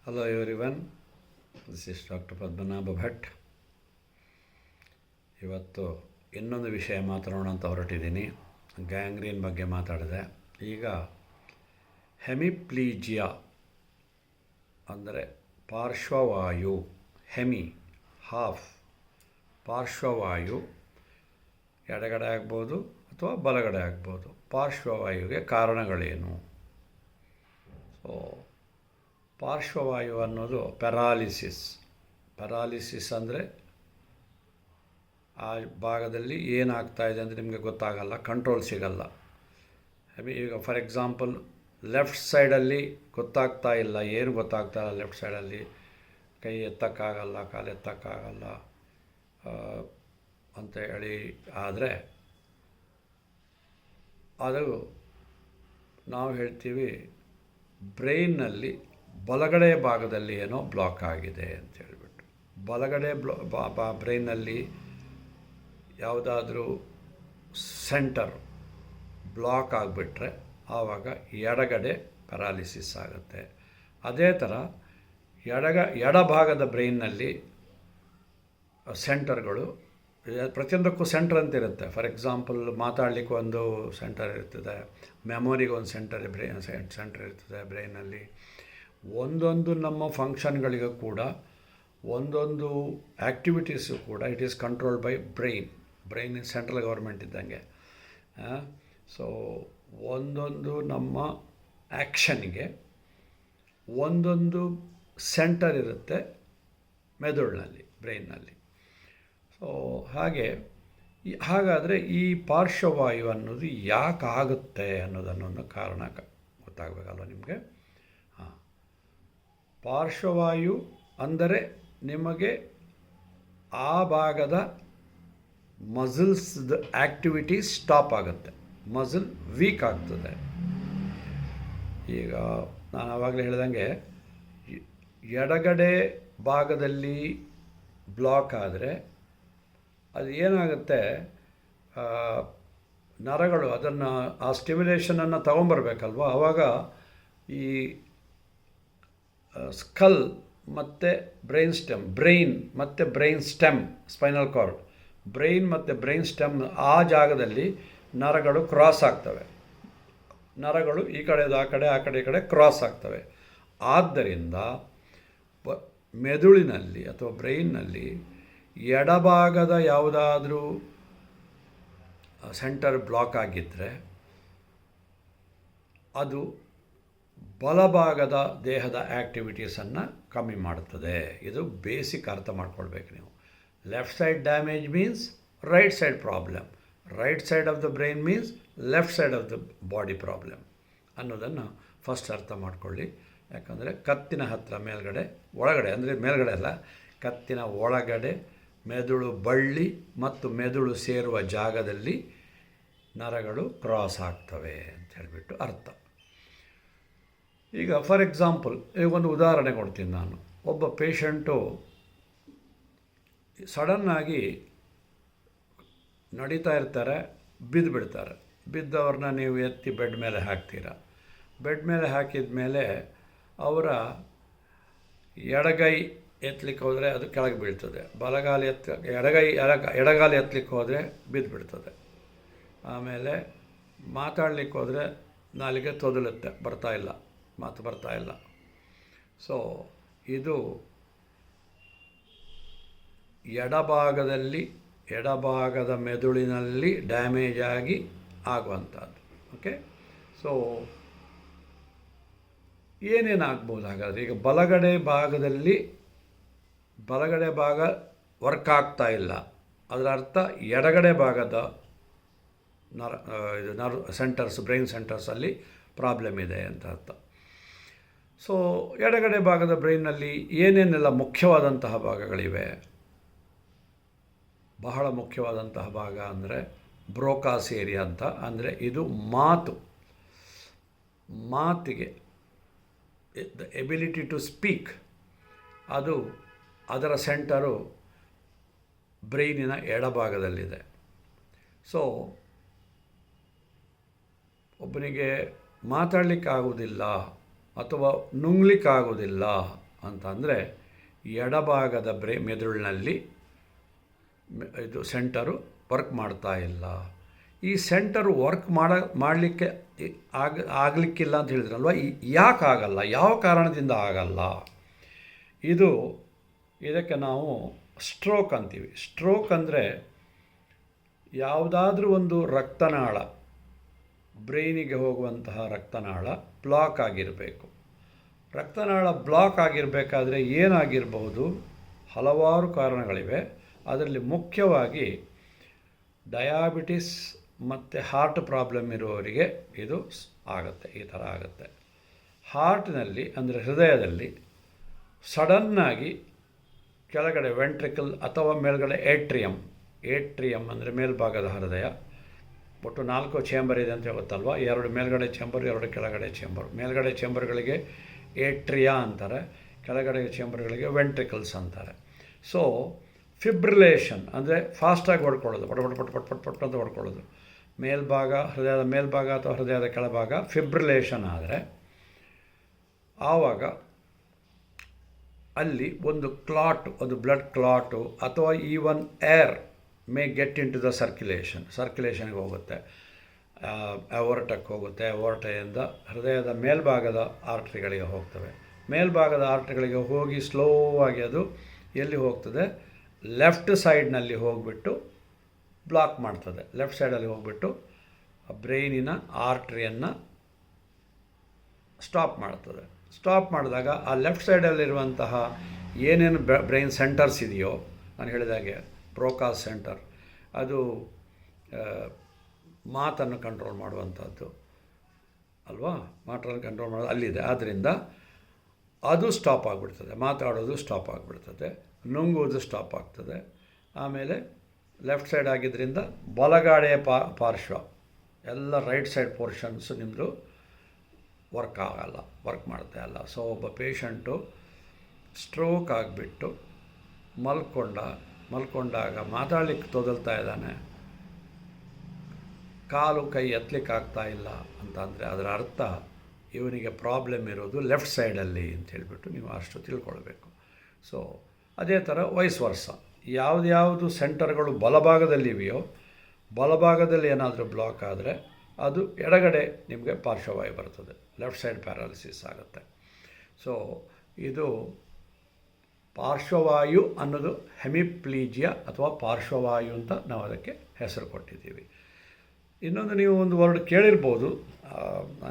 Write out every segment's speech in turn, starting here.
Hello everyone, this is doctor Padmanabha Bhat. ಇವತ್ತು ಇನ್ನೊಂದು ವಿಷಯ ಮಾತಾಡೋಣ ಅಂತ ಹೊರಟಿದ್ದೀನಿ. ಗ್ಯಾಂಗ್ರೀನ್ ಬಗ್ಗೆ ಮಾತಾಡಿದೆ. ಈಗ ಹೆಮಿಪ್ಲೀಜಿಯಾ ಅಂದರೆ ಪಾರ್ಶ್ವವಾಯು, ಹಾಫ್ ಪಾರ್ಶ್ವವಾಯು ಎಡಗಡೆ ಆಗ್ಬೋದು ಅಥವಾ ಬಲಗಡೆ ಆಗ್ಬೋದು. ಪಾರ್ಶ್ವವಾಯುವಿಗೆ ಕಾರಣಗಳೇನು? ಸೊ ಪಾರ್ಶ್ವವಾಯು ಅನ್ನೋದು ಪ್ಯಾರಾಲಿಸಿಸ್ ಅಂದರೆ ಆ ಭಾಗದಲ್ಲಿ ಏನಾಗ್ತಾಯಿದೆ ಅಂತ ನಿಮಗೆ ಗೊತ್ತಾಗಲ್ಲ, ಕಂಟ್ರೋಲ್ ಸಿಗಲ್ಲ. ಈಗ ಫಾರ್ ಎಕ್ಸಾಂಪಲ್ ಲೆಫ್ಟ್ ಸೈಡಲ್ಲಿ ಗೊತ್ತಾಗ್ತಾ ಇಲ್ಲ, ಏನು ಗೊತ್ತಾಗ್ತಾ ಇಲ್ಲ. ಲೆಫ್ಟ್ ಸೈಡಲ್ಲಿ ಕೈ ಎತ್ತಕ್ಕಾಗಲ್ಲ, ಕಾಲು ಎತ್ತಕ್ಕಾಗಲ್ಲ ಅಂತ ಹೇಳಿ ಆದರೆ ಅದು ನಾವು ಹೇಳ್ತೀವಿ ಬ್ರೈನ್ನಲ್ಲಿ ಬಲಗಡೆ ಭಾಗದಲ್ಲಿ ಏನೋ ಬ್ಲಾಕ್ ಆಗಿದೆ ಅಂತ ಹೇಳಿಬಿಟ್ಟು. ಬಲಗಡೆ ಬ್ರೈನ್ನಲ್ಲಿ ಯಾವುದಾದ್ರೂ ಸೆಂಟರ್ ಬ್ಲಾಕ್ ಆಗಿಬಿಟ್ರೆ ಆವಾಗ ಎಡಗಡೆ ಪ್ಯಾರಾಲಿಸಿಸ್ ಆಗುತ್ತೆ. ಅದೇ ಥರ ಎಡಭಾಗದ ಬ್ರೈನ್ನಲ್ಲಿ ಸೆಂಟರ್ಗಳು ಪ್ರತಿಯೊಂದಕ್ಕೂ ಸೆಂಟರ್ ಅಂತ ಇರುತ್ತೆ. ಫಾರ್ ಎಕ್ಸಾಂಪಲ್ ಮಾತಾಡಲಿಕ್ಕೆ ಒಂದು ಸೆಂಟರ್ ಇರ್ತದೆ, ಮೆಮೊರಿಗೆ ಒಂದು ಸೆಂಟರ್ ಇರ್ತದೆ ಬ್ರೈನಲ್ಲಿ. ಒಂದೊಂದು ನಮ್ಮ ಫಂಕ್ಷನ್ಗಳಿಗೂ ಕೂಡ ಒಂದೊಂದು ಆ್ಯಕ್ಟಿವಿಟೀಸು ಕೂಡ it is controlled by brain central government ಇದ್ದಂಗೆ. ಸೊ ಒಂದೊಂದು ನಮ್ಮ ಆ್ಯಕ್ಷನ್ಗೆ ಒಂದೊಂದು ಸೆಂಟರ್ ಇರುತ್ತೆ ಮೆದುಳಿನಲ್ಲಿ, ಬ್ರೈನ್ನಲ್ಲಿ. ಸೊ ಹಾಗಾದರೆ ಈ ಪಾರ್ಶ್ವವಾಯು ಅನ್ನೋದು ಯಾಕೆ ಆಗುತ್ತೆ ಅನ್ನೋದನ್ನೊಂದು ಕಾರಣ ಗೊತ್ತಾಗಬೇಕಲ್ವ ನಿಮಗೆ. ಪಾರ್ಶ್ವವಾಯು ಅಂದರೆ ನಿಮಗೆ ಆ ಭಾಗದ ಮಸಲ್ಸ್ದು ಆ್ಯಕ್ಟಿವಿಟಿ ಸ್ಟಾಪ್ ಆಗುತ್ತೆ, ಮಸಲ್ ವೀಕ್ ಆಗ್ತದೆ. ಈಗ ನಾನು ಆವಾಗಲೇ ಹೇಳ್ದಂಗೆ ಎಡಗಡೆ ಭಾಗದಲ್ಲಿ ಬ್ಲಾಕ್ ಆದರೆ ಅದು ಏನಾಗುತ್ತೆ, ನರಗಳು ಅದನ್ನು ಆ ಸ್ಟಿಮ್ಯುಲೇಷನನ್ನು ತೊಗೊಂಬರ್ಬೇಕಲ್ವ. ಆವಾಗ ಈ ಸ್ಕಲ್ ಮತ್ತು ಬ್ರೈನ್ ಮತ್ತು brain stem, spinal cord, brain ಮತ್ತು ಬ್ರೈನ್ ಸ್ಟೆಮ್ ಆ ಜಾಗದಲ್ಲಿ ನರಗಳು ಕ್ರಾಸ್ ಆಗ್ತವೆ. ನರಗಳು ಈ ಕಡೆದು ಆ ಕಡೆ, ಆ ಕಡೆ ಈ ಕಡೆ ಕ್ರಾಸ್ ಆಗ್ತವೆ. ಆದ್ದರಿಂದ ಮೆದುಳಿನಲ್ಲಿ ಅಥವಾ ಬ್ರೈನ್ನಲ್ಲಿ ಎಡಭಾಗದ ಯಾವುದಾದ್ರೂ ಸೆಂಟರ್ ಬ್ಲಾಕ್ ಆಗಿದ್ದರೆ ಅದು ಬಲಭಾಗದ ದೇಹದ ಆ್ಯಕ್ಟಿವಿಟೀಸನ್ನು ಕಮ್ಮಿ ಮಾಡುತ್ತದೆ. ಇದು ಬೇಸಿಕ್ ಅರ್ಥ ಮಾಡ್ಕೊಳ್ಬೇಕು ನೀವು. Left side damage means right side problem, right side of the brain means left side of the body problem ಅನ್ನೋದನ್ನು ಫಸ್ಟ್ ಅರ್ಥ ಮಾಡ್ಕೊಳ್ಳಿ. ಯಾಕಂದರೆ ಕತ್ತಿನ ಹತ್ತಿರ ಒಳಗಡೆ ಅಂದರೆ ಮೇಲ್ಗಡೆ ಅಲ್ಲ, ಕತ್ತಿನ ಒಳಗಡೆ ಮೆದುಳು ಬಳ್ಳಿ ಮತ್ತು ಮೆದುಳು ಸೇರುವ ಜಾಗದಲ್ಲಿ ನರಗಳು ಕ್ರಾಸ್ ಆಗ್ತವೆ ಅಂತ ಹೇಳಿಬಿಟ್ಟು ಅರ್ಥ. ಈಗ ಫಾರ್ ಎಕ್ಸಾಂಪಲ್ ಈಗ ಒಂದು ಉದಾಹರಣೆ ಕೊಡ್ತೀನಿ ನಾನು. ಒಬ್ಬ ಪೇಷಂಟು ಸಡನ್ನಾಗಿ ನಡೀತಾ ಇರ್ತಾರೆ, ಬಿದ್ದುಬಿಡ್ತಾರೆ. ಬಿದ್ದವ್ರನ್ನ ನೀವು ಎತ್ತಿ ಬೆಡ್ ಮೇಲೆ ಹಾಕ್ತೀರ. ಬೆಡ್ ಮೇಲೆ ಹಾಕಿದ ಮೇಲೆ ಅವರ ಎಡಗೈ ಎತ್ತಲಿಕ್ಕೆ ಹೋದರೆ ಅದು ಕೆಳಗೆ ಬೀಳ್ತದೆ, ಬಲಗಾಲಿ ಎಡಗಾಲಿ ಎತ್ತಲಿಕ್ಕೆ ಹೋದರೆ ಬಿದ್ದುಬಿಡ್ತದೆ. ಆಮೇಲೆ ಮಾತಾಡಲಿಕ್ಕೆ ಹೋದರೆ ನಾಲಿಗೆ ತೊದಲುತ್ತೆ, ಮಾತು ಬರ್ತಾ ಇಲ್ಲ. ಸೊ ಇದು ಎಡಭಾಗದ ಮೆದುಳಿನಲ್ಲಿ ಡ್ಯಾಮೇಜ್ ಆಗಿ ಆಗುವಂಥದ್ದು. ಓಕೆ, ಸೊ ಏನೇನಾಗ್ಬೋದು ಹಾಗಾದರೆ? ಈಗ ಬಲಗಡೆ ಭಾಗ ವರ್ಕ್ ಆಗ್ತಾ ಇಲ್ಲ, ಅದರ ಅರ್ಥ ಎಡಗಡೆ ಭಾಗದ ನರ್ವ್ ಸೆಂಟರ್ಸ್, ಬ್ರೈನ್ ಸೆಂಟರ್ಸಲ್ಲಿ ಪ್ರಾಬ್ಲಮ್ ಇದೆ ಅಂತ ಅರ್ಥ. ಸೊ ಎಡಗಡೆ ಭಾಗದ ಬ್ರೈನ್ನಲ್ಲಿ ಏನೇನೆಲ್ಲ ಮುಖ್ಯವಾದಂತಹ ಭಾಗಗಳಿವೆ? ಬಹಳ ಮುಖ್ಯವಾದಂತಹ ಭಾಗ ಅಂದರೆ ಬ್ರೋಕಾಸ್ ಏರಿಯಾ ಅಂತ. ಅಂದರೆ ಇದು ಮಾತಿಗೆ ದ ಎಬಿಲಿಟಿ ಟು ಸ್ಪೀಕ್, ಅದರ ಸೆಂಟರು ಬ್ರೈನಿನ ಎಡಭಾಗದಲ್ಲಿದೆ. ಸೊ ಒಬ್ಬನಿಗೆ ಮಾತಾಡಲಿಕ್ಕಾಗೋದಿಲ್ಲ ಅಥವಾ ನುಂಗ್ಲಿಕ್ಕಾಗೋದಿಲ್ಲ ಅಂತಂದರೆ ಎಡಭಾಗದ ಮೆದುಳಿನಲ್ಲಿ ಇದು ಸೆಂಟರು ವರ್ಕ್ ಮಾಡ್ತಾ ಇಲ್ಲ. ಈ ಸೆಂಟರು ವರ್ಕ್ ಮಾಡಲಿಕ್ಕೆ ಆಗಲಿಕ್ಕಿಲ್ಲ ಅಂತ ಹೇಳಿದ್ರಲ್ವ, ಯಾಕೆ ಆಗಲ್ಲ, ಯಾವ ಕಾರಣದಿಂದ ಆಗಲ್ಲ? ಇದಕ್ಕೆ ನಾವು ಸ್ಟ್ರೋಕ್ ಅಂತೀವಿ. ಸ್ಟ್ರೋಕ್ ಅಂದರೆ ಯಾವುದಾದ್ರೂ ಒಂದು ರಕ್ತನಾಳ, ಬ್ರೈನಿಗೆ ಹೋಗುವಂತಹ ರಕ್ತನಾಳ ಬ್ಲಾಕ್ ಆಗಿರಬೇಕು. ರಕ್ತನಾಳ ಬ್ಲಾಕ್ ಆಗಿರಬೇಕಾದ್ರೆ ಏನಾಗಿರಬಹುದು? ಹಲವಾರು ಕಾರಣಗಳಿವೆ. ಅದರಲ್ಲಿ ಮುಖ್ಯವಾಗಿ ಡಯಾಬಿಟಿಸ್ ಮತ್ತು ಹಾರ್ಟ್ ಪ್ರಾಬ್ಲಮ್ ಇರುವವರಿಗೆ ಇದು ಆಗುತ್ತೆ, ಈ ಥರ ಆಗುತ್ತೆ. ಹಾರ್ಟ್ನಲ್ಲಿ ಅಂದರೆ ಹೃದಯದಲ್ಲಿ ಸಡನ್ನಾಗಿ ಕೆಳಗಡೆ ವೆಂಟ್ರಿಕಲ್ ಅಥವಾ ಮೇಲ್ಗಡೆ ಏಟ್ರಿಯಮ್ ಅಂದರೆ ಮೇಲ್ಭಾಗದ ಹೃದಯ, ಒಟ್ಟು 4 ಚೇಂಬರ್ ಇದೆ ಅಂತ ಗೊತ್ತಲ್ವ. 2 ಮೇಲ್ಗಡೆ ಚೇಂಬರ್, 2 ಕೆಳಗಡೆ ಚೇಂಬರ್. ಮೇಲ್ಗಡೆ ಚೇಂಬರ್ಗಳಿಗೆ ಏಟ್ರಿಯಾ ಅಂತಾರೆ, ಕೆಳಗಡೆ ಚೇಂಬರ್ಗಳಿಗೆ ವೆಂಟ್ರಿಕಲ್ಸ್ ಅಂತಾರೆ. ಸೊ ಫಿಬ್ರಿಲೇಷನ್ ಅಂದರೆ ಫಾಸ್ಟಾಗಿ ಹೊಡ್ಕೊಳ್ಳೋದು, ಪಟ್ ಅಂತ ಹೊಡ್ಕೊಳ್ಳೋದು. ಮೇಲ್ಭಾಗ, ಹೃದಯದ ಮೇಲ್ಭಾಗ ಅಥವಾ ಹೃದಯದ ಕೆಳಭಾಗ ಫಿಬ್ರಿಲೇಷನ್ ಆದರೆ ಆವಾಗ ಅಲ್ಲಿ ಒಂದು ಕ್ಲಾಟ್, ಒಂದು ಬ್ಲಡ್ ಕ್ಲಾಟು ಅಥವಾ even air may get into the ಸರ್ಕ್ಯುಲೇಷನ್ಗೆ ಹೋಗುತ್ತೆ, ಅವರ್ಟಕ್ಕೆ ಹೋಗುತ್ತೆ. ಅವರ್ಟೆಯಿಂದ ಹೃದಯದ ಮೇಲ್ಭಾಗದ ಆರ್ಟ್ರಿಗಳಿಗೆ ಹೋಗ್ತವೆ. ಮೇಲ್ಭಾಗದ ಆರ್ಟ್ರಿಗಳಿಗೆ ಹೋಗಿ ಸ್ಲೋ ಆಗಿ ಅದು ಎಲ್ಲಿ ಹೋಗ್ತದೆ? ಲೆಫ್ಟ್ ಸೈಡ್ನಲ್ಲಿ ಹೋಗಿಬಿಟ್ಟು ಬ್ಲಾಕ್ ಮಾಡ್ತದೆ. ಲೆಫ್ಟ್ ಸೈಡಲ್ಲಿ ಹೋಗಿಬಿಟ್ಟು ಬ್ರೈನಿನ ಆರ್ಟ್ರಿಯನ್ನು ಸ್ಟಾಪ್ ಮಾಡ್ತದೆ. ಸ್ಟಾಪ್ ಮಾಡಿದಾಗ ಆ ಲೆಫ್ಟ್ ಸೈಡಲ್ಲಿರುವಂತಹ ಏನೇನು ಬ್ರೈನ್ ಸೆಂಟರ್ಸ್ ಇದೆಯೋ, ನಾನು ಹೇಳಿದಾಗೆ ಬ್ರೋಕಾಸ್ ಸೆಂಟರ್, ಅದು ಮಾತನ್ನು ಕಂಟ್ರೋಲ್ ಮಾಡುವಂಥದ್ದು ಅಲ್ವಾ, ಮಾತನ್ನು ಕಂಟ್ರೋಲ್ ಮಾಡೋದು ಅಲ್ಲಿದೆ. ಆದ್ದರಿಂದ ಅದು ಸ್ಟಾಪ್ ಆಗಿಬಿಡ್ತದೆ, ಮಾತಾಡೋದು ಸ್ಟಾಪ್ ಆಗಿಬಿಡ್ತದೆ, ನುಂಗುವುದು ಸ್ಟಾಪ್ ಆಗ್ತದೆ. ಆಮೇಲೆ ಲೆಫ್ಟ್ ಸೈಡ್ ಆಗಿದ್ದರಿಂದ ಬಲಗಾಡೆಯ ಪಾರ್ಶ್ವ ಎಲ್ಲ ರೈಟ್ ಸೈಡ್ ಪೋರ್ಷನ್ಸು ನಿಮ್ಮದು ವರ್ಕ್ ಮಾಡ್ತಾ ಇಲ್ಲ. ಸೊ ಒಬ್ಬ ಪೇಷಂಟು ಸ್ಟ್ರೋಕ್ ಆಗಿಬಿಟ್ಟು ಮಲ್ಕೊಂಡಾಗ ಮಾತಾಡಲಿಕ್ಕೆ ತೊದಲ್ತಾ ಇದ್ದಾನೆ, ಕಾಲು ಕೈ ಎತ್ತಲಿಕ್ಕಾಗ್ತಾ ಇಲ್ಲ ಅಂತಂದರೆ ಅದರ ಅರ್ಥ ಇವನಿಗೆ ಪ್ರಾಬ್ಲಮ್ ಇರೋದು ಲೆಫ್ಟ್ ಸೈಡಲ್ಲಿ ಅಂತ ಹೇಳಿಬಿಟ್ಟು ನೀವು ಅಷ್ಟು ತಿಳ್ಕೊಳ್ಬೇಕು. ಸೊ ಅದೇ ಥರ ವೈಸ್ ವರ್ಸ, ಯಾವುದು ಸೆಂಟರ್ಗಳು ಬಲಭಾಗದಲ್ಲಿವೆಯೋ, ಬಲಭಾಗದಲ್ಲಿ ಏನಾದರೂ ಬ್ಲಾಕ್ ಆದರೆ ಅದು ಎಡಗಡೆ ನಿಮಗೆ ಪಾರ್ಶ್ವವಾಯು ಬರ್ತದೆ, ಲೆಫ್ಟ್ ಸೈಡ್ ಪ್ಯಾರಾಲಿಸಿಸ್ ಆಗುತ್ತೆ. ಸೊ ಇದು ಪಾರ್ಶ್ವವಾಯು ಅನ್ನೋದು ಹೆಮಿಪ್ಲೀಜಿಯಾ ಅಥವಾ ಪಾರ್ಶ್ವವಾಯು ಅಂತ ನಾವು ಅದಕ್ಕೆ ಹೆಸರು ಕೊಟ್ಟಿದ್ದೀವಿ. ಇನ್ನೊಂದು ನೀವು ಒಂದು ವರ್ಡ್ ಕೇಳಿರ್ಬೋದು,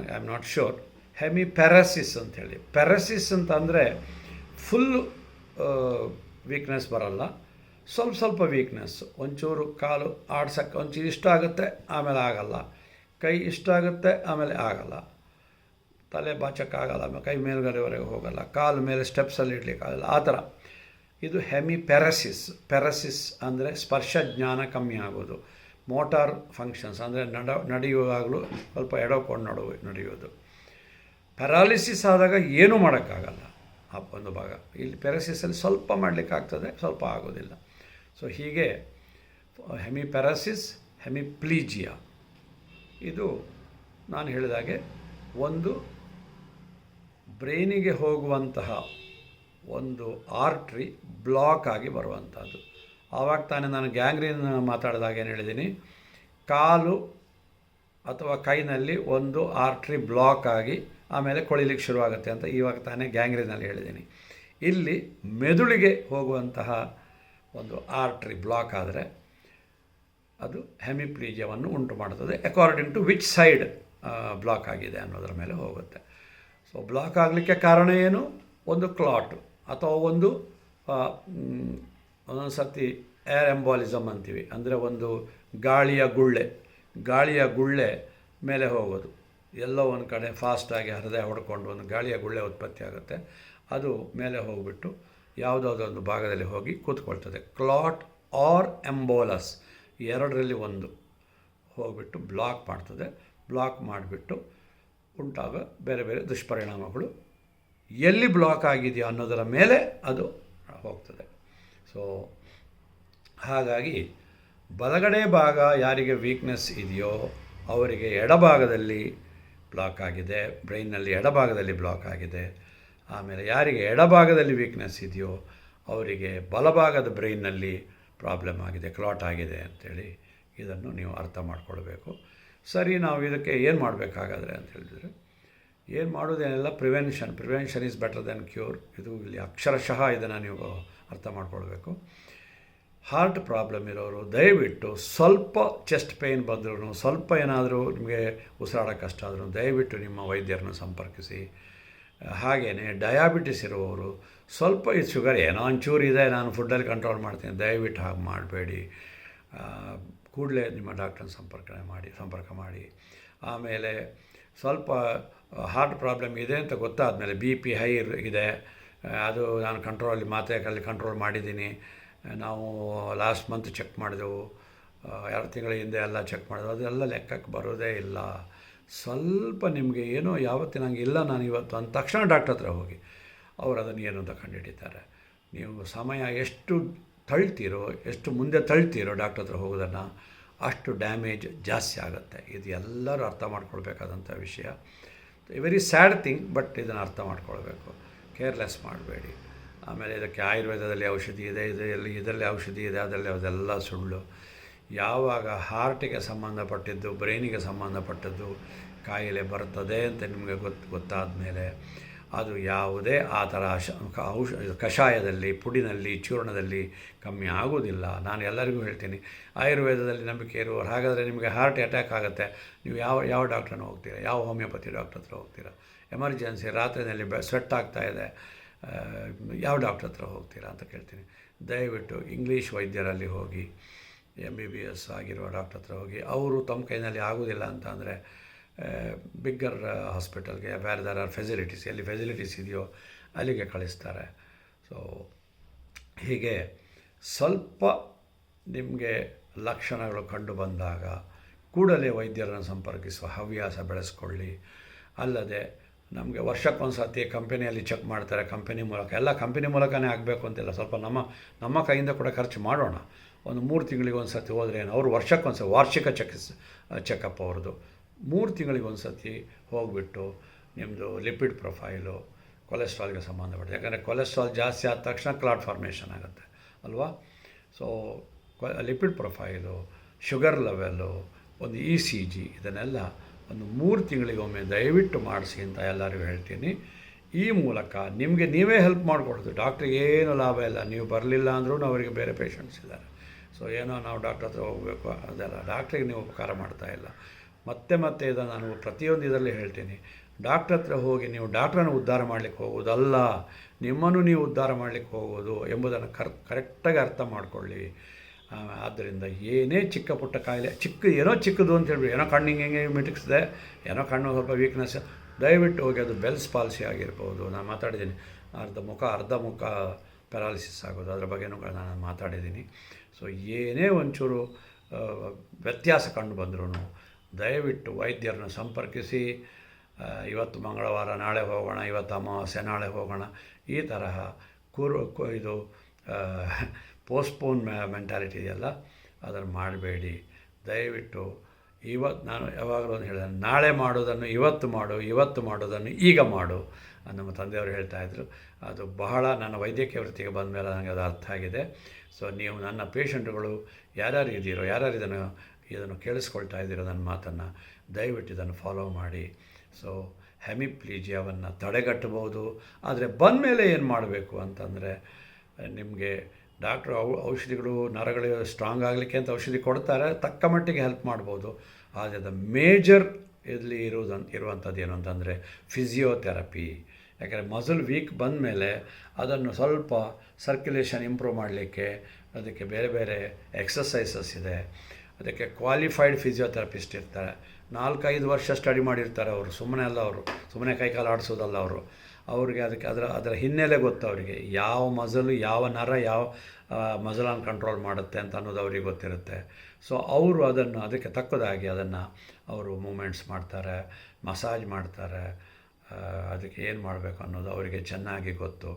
I am not sure, hemiparesis ಅಂಥೇಳಿ. ಪ್ಯಾರಸಿಸ್ ಅಂತ ಅಂದರೆ ಫುಲ್ಲು ವೀಕ್ನೆಸ್ ಬರಲ್ಲ, ಸ್ವಲ್ಪ ವೀಕ್ನೆಸ್ಸು. ಒಂಚೂರು ಕಾಲು ಆಡ್ಸೋಕ್ಕೆ ಒಂಚೂರು ಇಷ್ಟ ಆಗುತ್ತೆ, ಆಮೇಲೆ ಆಗಲ್ಲ. ಕೈ ಇಷ್ಟ ಆಗುತ್ತೆ, ಆಮೇಲೆ ಆಗಲ್ಲ. ತಲೆ ಬಾಚಕ್ಕಾಗಲ್ಲ, ಕೈ ಮೇಲ್ಗಡೆವರೆಗೆ ಹೋಗಲ್ಲ, ಕಾಲು ಮೇಲೆ ಸ್ಟೆಪ್ಸಲ್ಲಿ ಇಡಲಿಕ್ಕಾಗಲ್ಲ, ಆ ಥರ. ಇದು ಪ್ಯಾರಸಿಸ್ ಅಂದರೆ ಸ್ಪರ್ಶ ಜ್ಞಾನ ಕಮ್ಮಿ ಆಗೋದು, ಮೋಟಾರ್ ಫಂಕ್ಷನ್ಸ್ ಅಂದರೆ ನಡೆಯುವಾಗಲೂ ಸ್ವಲ್ಪ ಎಡಕೊಂಡು ನಡೆಯೋದು. ಪ್ಯಾರಾಲಿಸಿಸ್ ಆದಾಗ ಏನೂ ಮಾಡೋಕ್ಕಾಗಲ್ಲ ಆ ಒಂದು ಭಾಗ. ಇಲ್ಲಿ ಪ್ಯಾರಸಿಸಲ್ಲಿ ಸ್ವಲ್ಪ ಮಾಡಲಿಕ್ಕಾಗ್ತದೆ, ಸ್ವಲ್ಪ ಆಗೋದಿಲ್ಲ. ಸೊ ಹೀಗೆ ಹೆಮಿಪ್ಯಾರಸಿಸ್, ಹೆಮಿಪ್ಲೀಜಿಯಾ, ಇದು ನಾನು ಹೇಳಿದಾಗೆ ಒಂದು ಬ್ರೈನಿಗೆ ಹೋಗುವಂತಹ ಒಂದು ಆರ್ಟ್ರಿ ಬ್ಲಾಕ್ ಆಗಿ ಬರುವಂಥದ್ದು. ಆವಾಗ ತಾನೇ ನಾನು ಗ್ಯಾಂಗ್ರೀನ್ ಮಾತಾಡಿದಾಗ ಏನು ಹೇಳಿದ್ದೀನಿ, ಕಾಲು ಅಥವಾ ಕೈನಲ್ಲಿ ಒಂದು ಆರ್ಟ್ರಿ ಬ್ಲಾಕ್ ಆಗಿ ಆಮೇಲೆ ಕೊಳಿಲಿಕ್ಕೆ ಶುರುವಾಗುತ್ತೆ ಅಂತ ಇವಾಗ ತಾನೇ ಗ್ಯಾಂಗ್ರೀನಲ್ಲಿ ಹೇಳಿದ್ದೀನಿ. ಇಲ್ಲಿ ಮೆದುಳಿಗೆ ಹೋಗುವಂತಹ ಒಂದು ಆರ್ಟ್ರಿ ಬ್ಲಾಕ್ ಆದರೆ ಅದು ಹೆಮಿಪ್ಲೀಜಿಯಾವನ್ನು ಉಂಟು ಮಾಡುತ್ತದೆ. According to which side block ಆಗಿದೆ ಅನ್ನೋದರ ಮೇಲೆ ಹೋಗುತ್ತೆ. ಸೊ ಬ್ಲಾಕ್ ಆಗಲಿಕ್ಕೆ ಕಾರಣ ಏನು? ಒಂದು ಕ್ಲಾಟ್ ಅಥವಾ ಒಂದೊಂದು ಸರ್ತಿ ಏರ್ ಎಂಬಾಲಿಸಮ್ ಅಂತೀವಿ, ಅಂದರೆ ಒಂದು ಗಾಳಿಯ ಗುಳ್ಳೆ ಮೇಲೆ ಹೋಗೋದು. ಎಲ್ಲೋ ಒಂದು ಕಡೆ ಫಾಸ್ಟಾಗಿ ಹೃದಯ ಹೊಡ್ಕೊಂಡು ಒಂದು ಗಾಳಿಯ ಗುಳ್ಳೆ ಉತ್ಪತ್ತಿ ಆಗುತ್ತೆ, ಅದು ಮೇಲೆ ಹೋಗಿಬಿಟ್ಟು ಯಾವುದಾದ್ರೊಂದು ಭಾಗದಲ್ಲಿ ಹೋಗಿ ಕೂತ್ಕೊಳ್ತದೆ. ಕ್ಲಾಟ್ ಆರ್ ಎಂಬೋಲಸ್ ಎರಡರಲ್ಲಿ ಒಂದು ಹೋಗಿಬಿಟ್ಟು ಬ್ಲಾಕ್ ಮಾಡ್ತದೆ. ಬ್ಲಾಕ್ ಮಾಡಿಬಿಟ್ಟು ಉಂಟಾಗ ಬೇರೆ ಬೇರೆ ದುಷ್ಪರಿಣಾಮಗಳು ಎಲ್ಲಿ ಬ್ಲಾಕ್ ಆಗಿದೆಯೋ ಅನ್ನೋದರ ಮೇಲೆ ಅದು ಹೋಗ್ತದೆ. ಸೊ ಹಾಗಾಗಿ ಬಲಗಡೆ ಭಾಗ ಯಾರಿಗೆ ವೀಕ್ನೆಸ್ ಇದೆಯೋ ಅವರಿಗೆ ಎಡಭಾಗದಲ್ಲಿ ಬ್ಲಾಕ್ ಆಗಿದೆ, ಬ್ರೈನ್ನಲ್ಲಿ ಎಡಭಾಗದಲ್ಲಿ ಬ್ಲಾಕ್ ಆಗಿದೆ. ಆಮೇಲೆ ಯಾರಿಗೆ ಎಡಭಾಗದಲ್ಲಿ ವೀಕ್ನೆಸ್ ಇದೆಯೋ ಅವರಿಗೆ ಬಲಭಾಗದ ಬ್ರೈನ್ನಲ್ಲಿ ಪ್ರಾಬ್ಲಮ್ ಆಗಿದೆ, ಕ್ಲಾಟ್ ಆಗಿದೆ ಅಂಥೇಳಿ ಇದನ್ನು ನೀವು ಅರ್ಥ ಮಾಡ್ಕೊಳ್ಬೇಕು. ಸರಿ, ನಾವು ಇದಕ್ಕೆ ಏನು ಮಾಡಬೇಕಾಗಾದ್ರೆ ಅಂತ ಹೇಳಿದರೆ, ಏನು ಮಾಡೋದೇನೆಲ್ಲ prevention is better than cure. ಇದು ಇಲ್ಲಿ ಅಕ್ಷರಶಃ ಇದನ್ನು ನೀವು ಅರ್ಥ ಮಾಡ್ಕೊಳ್ಬೇಕು. ಹಾರ್ಟ್ ಪ್ರಾಬ್ಲಮ್ ಇರೋರು ದಯವಿಟ್ಟು ಸ್ವಲ್ಪ ಚೆಸ್ಟ್ ಪೇಯ್ನ್ ಬಂದರೂ, ಸ್ವಲ್ಪ ಏನಾದರೂ ನಿಮಗೆ ಉಸಿರಾಡೋ ಕಷ್ಟ ಆದರೂ ದಯವಿಟ್ಟು ನಿಮ್ಮ ವೈದ್ಯರನ್ನು ಸಂಪರ್ಕಿಸಿ. ಹಾಗೆಯೇ ಡಯಾಬಿಟಿಸ್ ಇರುವವರು ಸ್ವಲ್ಪ ಇದು ಶುಗರ್ ಏನೋ ಒಂಚೂರು ಇದೆ, ನಾನು ಫುಡ್ಡಲ್ಲಿ ಕಂಟ್ರೋಲ್ ಮಾಡ್ತೀನಿ, ದಯವಿಟ್ಟು ಹಾಗೆ ಮಾಡಬೇಡಿ. ಕೂಡಲೇ ನಿಮ್ಮ ಡಾಕ್ಟ್ರನ್ನ ಸಂಪರ್ಕ ಮಾಡಿ. ಆಮೇಲೆ ಸ್ವಲ್ಪ ಹಾರ್ಟ್ ಪ್ರಾಬ್ಲಮ್ ಇದೆ ಅಂತ ಗೊತ್ತಾದಮೇಲೆ BP ಹೈ ಇದೆ, ಅದು ನಾನು ಮಾತ್ರೆಗಳಲ್ಲಿ ಕಂಟ್ರೋಲ್ ಮಾಡಿದ್ದೀನಿ, ನಾವು ಲಾಸ್ಟ್ ಮಂತ್ ಚೆಕ್ ಮಾಡಿದೆವು, 2 ತಿಂಗಳ ಹಿಂದೆ ಎಲ್ಲ ಚೆಕ್ ಮಾಡಿದೆವು, ಅದೆಲ್ಲ ಲೆಕ್ಕಕ್ಕೆ ಬರೋದೇ ಇಲ್ಲ. ಸ್ವಲ್ಪ ನಿಮಗೆ ಏನೋ ಯಾವತ್ತೂ ನನಗೆ ಇಲ್ಲ ನಾನು ಇವತ್ತು ಅಂದ ತಕ್ಷಣ ಡಾಕ್ಟ್ರ್ ಹತ್ರ ಹೋಗಿ ಅವರು ಅದನ್ನು ಏನು ಅಂತ ಕಂಡುಹಿಡಿತಾರೆ. ನೀವು ಸಮಯ ಎಷ್ಟು ಮುಂದೆ ತಳ್ತೀರೋ ಡಾಕ್ಟ್ರ್ ಹತ್ರ ಹೋಗೋದನ್ನು, ಅಷ್ಟು ಡ್ಯಾಮೇಜ್ ಜಾಸ್ತಿ ಆಗುತ್ತೆ. ಇದು ಎಲ್ಲರೂ ಅರ್ಥ ಮಾಡ್ಕೊಳ್ಬೇಕಾದಂಥ ವಿಷಯ. ವೆರಿ ಸ್ಯಾಡ್ ಥಿಂಗ್, ಬಟ್ ಇದನ್ನು ಅರ್ಥ ಮಾಡ್ಕೊಳ್ಬೇಕು. ಕೇರ್ಲೆಸ್ ಮಾಡಬೇಡಿ. ಆಮೇಲೆ ಇದಕ್ಕೆ ಆಯುರ್ವೇದದಲ್ಲಿ ಔಷಧಿ ಇದೆ, ಇದರಲ್ಲಿ ಔಷಧಿ ಇದೆ, ಅದೆಲ್ಲ ಸುಳ್ಳು. ಯಾವಾಗ ಹಾರ್ಟಿಗೆ ಸಂಬಂಧಪಟ್ಟಿದ್ದು, ಬ್ರೈನಿಗೆ ಸಂಬಂಧಪಟ್ಟದ್ದು ಕಾಯಿಲೆ ಬರ್ತದೆ ಅಂತ ನಿಮಗೆ ಗೊತ್ತಾದ ಮೇಲೆ ಅದು ಯಾವುದೇ ಆ ಥರ ಕಷಾಯದಲ್ಲಿ, ಪುಡಿನಲ್ಲಿ, ಚೂರ್ಣದಲ್ಲಿ ಕಮ್ಮಿ ಆಗೋದಿಲ್ಲ. ನಾನು ಎಲ್ಲರಿಗೂ ಹೇಳ್ತೀನಿ, ಆಯುರ್ವೇದದಲ್ಲಿ ನಂಬಿಕೆ ಇರುವವರು ಹಾಗಾದರೆ ನಿಮಗೆ ಹಾರ್ಟ್ ಅಟ್ಯಾಕ್ ಆಗುತ್ತೆ, ನೀವು ಯಾವ ಡಾಕ್ಟ್ರನ್ನ ಹೋಗ್ತೀರಾ? ಯಾವ ಹೋಮಿಯೋಪತಿ ಡಾಕ್ಟ್ರ್ ಹತ್ರ ಹೋಗ್ತೀರಾ? ಎಮರ್ಜೆನ್ಸಿ ರಾತ್ರಿಯಲ್ಲಿ ಸ್ವೆಟ್ ಆಗ್ತಾಯಿದೆ, ಯಾವ ಡಾಕ್ಟ್ರ್ ಹತ್ರ ಹೋಗ್ತೀರಾ ಅಂತ ಕೇಳ್ತೀನಿ. ದಯವಿಟ್ಟು ಇಂಗ್ಲೀಷ್ ವೈದ್ಯರಲ್ಲಿ ಹೋಗಿ, MBBS ಆಗಿರುವ ಡಾಕ್ಟ್ರ್ ಹತ್ರ ಹೋಗಿ. ಅವರು ತಮ್ಮ ಕೈನಲ್ಲಿ ಆಗೋದಿಲ್ಲ ಅಂತ ಅಂದರೆ ಬಿಗ್ಗರ್ ಹಾಸ್ಪಿಟಲ್ಗೆ, ವೇರ್ ದರ್ ಆರ್ ಫೆಸಿಲಿಟೀಸ್, ಎಲ್ಲಿ ಫೆಸಿಲಿಟೀಸ್ ಇದೆಯೋ ಅಲ್ಲಿಗೆ ಕಳಿಸ್ತಾರೆ. ಸೊ ಹೀಗೆ ಸ್ವಲ್ಪ ನಿಮಗೆ ಲಕ್ಷಣಗಳು ಕಂಡು ಬಂದಾಗ ಕೂಡಲೇ ವೈದ್ಯರನ್ನು ಸಂಪರ್ಕಿಸುವ ಹವ್ಯಾಸ ಬೆಳೆಸ್ಕೊಳ್ಳಿ. ಅಲ್ಲದೆ ನಮಗೆ ವರ್ಷಕ್ಕೊಂದು ಸರ್ತಿ ಕಂಪನಿಯಲ್ಲಿ ಚೆಕ್ ಮಾಡ್ತಾರೆ, ಕಂಪನಿ ಮೂಲಕನೇ ಆಗಬೇಕು ಅಂತಿಲ್ಲ. ಸ್ವಲ್ಪ ನಮ್ಮ ಕೈಯಿಂದ ಕೂಡ ಖರ್ಚು ಮಾಡೋಣ. ಒಂದು 3 ತಿಂಗಳಿಗೆ ಒಂದು ಸರ್ತಿ ಹೋದರೆ ಏನು, ಅವರು ವರ್ಷಕ್ಕೊಂದು ಸರ್ತಿ ವಾರ್ಷಿಕ ಚೆಕಪ್ ಅವ್ರದ್ದು 3 ತಿಂಗಳಿಗೆ ಒಂದು ಸರ್ತಿ ಹೋಗಿಬಿಟ್ಟು ನಿಮ್ಮದು ಲಿಪಿಡ್ ಪ್ರೊಫೈಲು, ಕೊಲೆಸ್ಟ್ರಾಲ್ಗೆ ಸಂಬಂಧಪಟ್ಟ, ಯಾಕಂದರೆ ಕೊಲೆಸ್ಟ್ರಾಲ್ ಜಾಸ್ತಿ ಆದ ತಕ್ಷಣ ಕ್ಲಾಟ್ ಫಾರ್ಮೇಷನ್ ಆಗುತ್ತೆ ಅಲ್ವಾ. So lipid profile, sugar level, ಒಂದು ECG, ಇದನ್ನೆಲ್ಲ ಒಂದು 3 ತಿಂಗಳಿಗೊಮ್ಮೆ ದಯವಿಟ್ಟು ಮಾಡಿಸಿ ಅಂತ ಎಲ್ಲರಿಗೂ ಹೇಳ್ತೀನಿ. ಈ ಮೂಲಕ ನಿಮಗೆ ನೀವೇ ಹೆಲ್ಪ್ ಮಾಡಿಕೊಡೋದು. ಡಾಕ್ಟ್ರಿಗೆ ಏನು ಲಾಭ ಇಲ್ಲ, ನೀವು ಬರಲಿಲ್ಲ ಅಂದ್ರೂ ಅವರಿಗೆ ಬೇರೆ ಪೇಷಂಟ್ಸ್ ಇದ್ದಾರೆ. ಸೊ ಏನೋ ನಾವು ಡಾಕ್ಟ್ರ್ ಹತ್ರ ಹೋಗಬೇಕು, ಅದೆಲ್ಲ ಡಾಕ್ಟ್ರಿಗೆ ನೀವು ಉಪಕಾರ ಮಾಡ್ತಾಯಿಲ್ಲ. ಮತ್ತೆ ಇದನ್ನು ನಾನು ಪ್ರತಿಯೊಂದು ಇದರಲ್ಲಿ ಹೇಳ್ತೀನಿ, ಡಾಕ್ಟ್ರ್ ಹತ್ರ ಹೋಗಿ ನೀವು ಡಾಕ್ಟ್ರನ್ನು ಉದ್ಧಾರ ಮಾಡಲಿಕ್ಕೆ ಹೋಗೋದಲ್ಲ, ನಿಮ್ಮನ್ನು ನೀವು ಉದ್ಧಾರ ಮಾಡಲಿಕ್ಕೆ ಹೋಗೋದು ಎಂಬುದನ್ನು ಕರೆಕ್ಟಾಗಿ ಅರ್ಥ ಮಾಡಿಕೊಳ್ಳಿ. ಆದ್ದರಿಂದ ಏನೇ ಚಿಕ್ಕ ಪುಟ್ಟ ಕಾಯಿಲೆ, ಚಿಕ್ಕದು ಅಂತ ಹೇಳ್ಬಿಡಿ, ಏನೋ ಕಣ್ಣಿಗೆ ಹೆಂಗೆ ಮಿಟಕ್ಸಿದೆ, ಏನೋ ಕಣ್ಣು ಸ್ವಲ್ಪ ವೀಕ್ನೆಸ್, ದಯವಿಟ್ಟು ಹೋಗಿ ಅದು ಬೆಲ್ಸ್ ಪಾಲ್ಸಿ ಆಗಿರ್ಬೋದು. ನಾನು ಮಾತಾಡಿದ್ದೀನಿ, ಅರ್ಧ ಮುಖ ಪ್ಯಾರಾಲಿಸಿಸ್ ಆಗೋದು, ಅದರ ಬಗ್ಗೆನೂ ನಾನು ಮಾತಾಡಿದ್ದೀನಿ. ಸೊ ಏನೇ ಒಂಚೂರು ವ್ಯತ್ಯಾಸ ಕಂಡು ಬಂದ್ರೂ ದಯವಿಟ್ಟು ವೈದ್ಯರನ್ನು ಸಂಪರ್ಕಿಸಿ. ಇವತ್ತು ಮಂಗಳವಾರ, ನಾಳೆ ಹೋಗೋಣ, ಇವತ್ತು ಅಮಾವಾಸ್ಯೆ, ನಾಳೆ ಹೋಗೋಣ, ಈ ತರಹ ಇದು ಪೋಸ್ಟ್ಪೋನ್ ಮೆಂಟಾಲಿಟಿ ಇದೆಯಲ್ಲ, ಅದನ್ನು ಮಾಡಬೇಡಿ. ದಯವಿಟ್ಟು ನಾನು ಯಾವಾಗಲೂ ಒಂದು ಹೇಳಿದೆ, ನಾಳೆ ಮಾಡೋದನ್ನು ಇವತ್ತು ಮಾಡೋದನ್ನು ಈಗ ಮಾಡು. ನಮ್ಮ ತಂದೆಯವರು ಹೇಳ್ತಾಯಿದ್ರು. ಅದು ಬಹಳ ನನ್ನ ವೈದ್ಯಕೀಯ ವೃತ್ತಿಗೆ ಬಂದ ಮೇಲೆ ನನಗೆ ಅದು ಅರ್ಥ ಆಗಿದೆ. ಸೊ ನೀವು ನನ್ನ ಪೇಷಂಟ್ಗಳು ಯಾರ್ಯಾರು ಇದ್ದೀರೋ, ಯಾರ್ಯಾರು ಇದನ್ನು ಕೇಳಿಸ್ಕೊಳ್ತಾ ಇದ್ದೀರೋ ನನ್ನ ಮಾತನ್ನು, ದಯವಿಟ್ಟು ಇದನ್ನು ಫಾಲೋ ಮಾಡಿ. ಸೊ ಹೆಮಿಪ್ಲೀಜಿಯಾವನ್ನು ತಡೆಗಟ್ಟಬಹುದು. ಆದರೆ ಬಂದ ಮೇಲೆ ಏನು ಮಾಡಬೇಕು ಅಂತಂದರೆ, ನಿಮಗೆ ಡಾಕ್ಟ್ರು ಔಷಧಿಗಳು ನರಗಳು ಸ್ಟ್ರಾಂಗ್ ಆಗಲಿಕ್ಕೆ ಅಂತ ಔಷಧಿ ಕೊಡ್ತಾರೆ, ತಕ್ಕ ಮಟ್ಟಿಗೆ ಹೆಲ್ಪ್ ಮಾಡ್ಬೋದು. ಆದರೆ ದ ಮೇಜರ್ ಇಲ್ಲಿ ಇರುವಂಥದ್ದು ಏನು ಅಂತಂದರೆ ಫಿಸಿಯೋಥೆರಪಿ. ಯಾಕೆಂದರೆ ಮಸಲ್ ವೀಕ್ ಬಂದ ಮೇಲೆ ಅದನ್ನು ಸ್ವಲ್ಪ ಸರ್ಕ್ಯುಲೇಷನ್ ಇಂಪ್ರೂವ್ ಮಾಡಲಿಕ್ಕೆ ಅದಕ್ಕೆ ಬೇರೆ ಬೇರೆ ಎಕ್ಸಸೈಸಸ್ ಇದೆ. ಅದಕ್ಕೆ ಕ್ವಾಲಿಫೈಡ್ ಫಿಸಿಯೋಥೆರಪಿಸ್ಟ್ ಇರ್ತಾರೆ, 4-5 ವರ್ಷ ಸ್ಟಡಿ ಮಾಡಿರ್ತಾರೆ. ಅವರು ಸುಮ್ಮನೆ ಕೈಕಾಲು ಆಡಿಸೋದಲ್ಲ ಅವ್ರಿಗೆ ಅದಕ್ಕೆ ಅದರ ಹಿನ್ನೆಲೆ ಗೊತ್ತು. ಅವರಿಗೆ ಯಾವ ಮಸಲು, ಯಾವ ನರ, ಯಾವ ಮಸಲನ್ನು ಕಂಟ್ರೋಲ್ ಮಾಡುತ್ತೆ ಅಂತ ಅನ್ನೋದು ಅವ್ರಿಗೆ ಗೊತ್ತಿರುತ್ತೆ. ಸೊ ಅವರು ಅದಕ್ಕೆ ತಕ್ಕದಾಗಿ ಅವರು ಮೂಮೆಂಟ್ಸ್ ಮಾಡ್ತಾರೆ, ಮಸಾಜ್ ಮಾಡ್ತಾರೆ. ಅದಕ್ಕೆ ಏನು ಮಾಡಬೇಕು ಅನ್ನೋದು ಅವರಿಗೆ ಚೆನ್ನಾಗಿ ಗೊತ್ತು.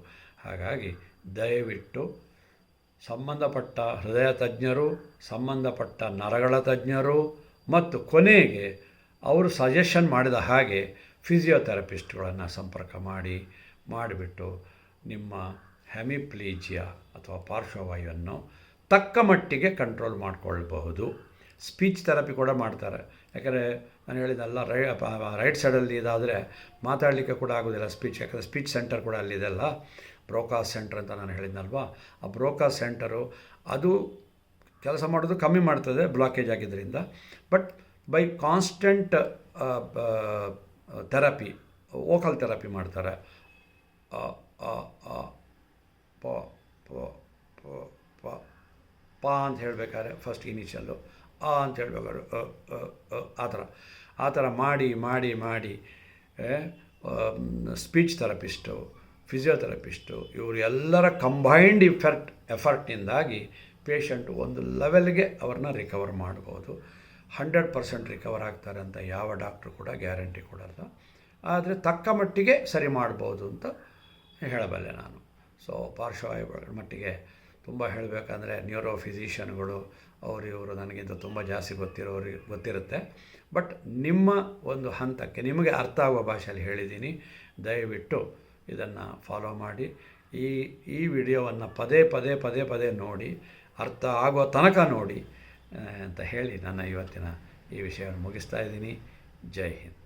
ಹಾಗಾಗಿ ದಯವಿಟ್ಟು ಸಂಬಂಧಪಟ್ಟ ಹೃದಯ ತಜ್ಞರು, ಸಂಬಂಧಪಟ್ಟ ನರಗಳ ತಜ್ಞರು ಮತ್ತು ಕೊನೆಗೆ ಅವರು ಸಜೆಷನ್ ಮಾಡಿದ ಹಾಗೆ ಫಿಸಿಯೋಥೆರಪಿಸ್ಟ್ಗಳನ್ನು ಸಂಪರ್ಕ ಮಾಡಿ ಮಾಡಿಬಿಟ್ಟು ನಿಮ್ಮ ಹೆಮಿಪ್ಲೀಜಿಯಾ ಅಥವಾ ಪಾರ್ಶ್ವವಾಯುವನ್ನು ತಕ್ಕ ಮಟ್ಟಿಗೆ ಕಂಟ್ರೋಲ್ ಮಾಡಿಕೊಳ್ಬಹುದು. ಸ್ಪೀಚ್ ಥೆರಪಿ ಕೂಡ ಮಾಡ್ತಾರೆ. ಯಾಕಂದರೆ ನಾನು ಹೇಳಿದ್ದಲ್ಲ, ರೈಟ್ ಸೈಡಲ್ಲಿ ಇದಾದರೆ ಮಾತಾಡಲಿಕ್ಕೆ ಕೂಡ ಆಗೋದಿಲ್ಲ ಸ್ಪೀಚ್. ಯಾಕಂದರೆ ಸ್ಪೀಚ್ ಸೆಂಟರ್ ಕೂಡ ಅಲ್ಲಿದೆಲ್ಲ, ಬ್ರೋಕಾಸ್ ಸೆಂಟರ್ ಅಂತ ನಾನು ಹೇಳಿದ್ನಲ್ವಾ, ಆ ಬ್ರೋಕಾಸ್ ಸೆಂಟರು ಅದು ಕೆಲಸ ಮಾಡೋದು ಕಮ್ಮಿ ಮಾಡ್ತದೆ ಬ್ಲಾಕೇಜ್ ಆಗಿದ್ದರಿಂದ. But by constant therapy, vocal therapy ಮಾಡ್ತಾರೆ. ಅ ಅ ಅ ಪ ಪ ಪ ಪ ಪ ಅಂತ ಹೇಳಬೇಕಾದ್ರೆ ಫಸ್ಟ್ ಇನಿಷಿಯಲ್ಲು, ಆ ಅಂತ ಹೇಳಬೇಕಾದ್ರೆ ಆ ಥರ ಮಾಡಿ ಮಾಡಿ ಮಾಡಿ ಸ್ಪೀಚ್ ಥೆರಪಿಸ್ಟು, ಫಿಸಿಯೋಥೆರಪಿಸ್ಟು ಇವರು ಎಲ್ಲರ ಕಂಬೈನ್ಡ್ ಎಫರ್ಟ್ನಿಂದಾಗಿ ಪೇಷಂಟು ಒಂದು ಲೆವೆಲ್ಗೆ ಅವ್ರನ್ನ ರಿಕವರ್ ಮಾಡ್ಬೋದು. 100% ರಿಕವರ್ ಆಗ್ತಾರೆ ಅಂತ ಯಾವ ಡಾಕ್ಟ್ರು ಕೂಡ ಗ್ಯಾರಂಟಿ ಕೊಡಲ್ಲ. ಆದರೆ ತಕ್ಕ ಮಟ್ಟಿಗೆ ಸರಿ ಮಾಡ್ಬೋದು ಅಂತ ಹೇಳಬಲ್ಲೆ ನಾನು. ಸೊ ಪಾರ್ಶ್ವವಾಯುಗಳ ಮಟ್ಟಿಗೆ ತುಂಬ ಹೇಳಬೇಕಂದ್ರೆ ನ್ಯೂರೋ ಫಿಸಿಷಿಯನ್ಗಳು ಇವರು ನನಗಿಂತ ತುಂಬ ಜಾಸ್ತಿ ಗೊತ್ತಿರುತ್ತೆ. ಬಟ್ ನಿಮ್ಮ ಒಂದು ಹಂತಕ್ಕೆ ನಿಮಗೆ ಅರ್ಥ ಆಗುವ ಭಾಷೆಯಲ್ಲಿ ಹೇಳಿದ್ದೀನಿ. ದಯವಿಟ್ಟು ಇದನ್ನು ಫಾಲೋ ಮಾಡಿ. ಈ ವಿಡಿಯೋವನ್ನು ಪದೇ ನೋಡಿ, ಅರ್ಥ ಆಗೋ ತನಕ ನೋಡಿ ಅಂತ ಹೇಳಿ ನನ್ನ ಇವತ್ತಿನ ಈ ವಿಷಯವನ್ನು ಮುಗಿಸ್ತಾ ಇದ್ದೀನಿ. ಜೈ ಹಿಂದ್.